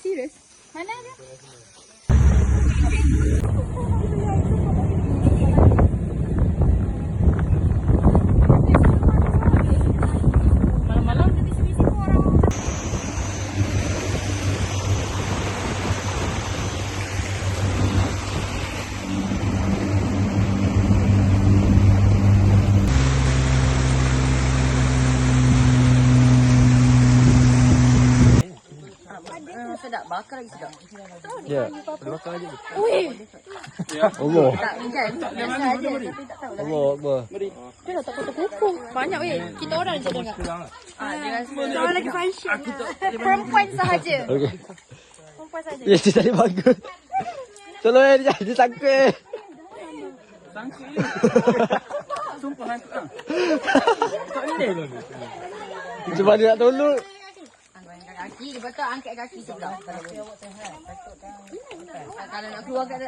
serius. Mana dia? Malam-malam tu bisik-bisik pun orang. Sedap, bakar lagi sedap. Ya. Boleh bakar aja. Wih. Allah. Tak kan? Biasa aja tapi tak tahu lah. Allah Akbar. Dia dah tak potong kuku. Banyak weh. Kita orang je dengar. Dia rasa orang lagi function. Perempuan sahaja. Okey. Perempuan sahaja. Ya, dia tadi bagus. Tolong dia sangkut. Sumpah hantu ah. Tak boleh tu. Macam mana nak tolong? Angkat kaki, lepas tu angkat kaki sebelah. Kalau nak keluar kat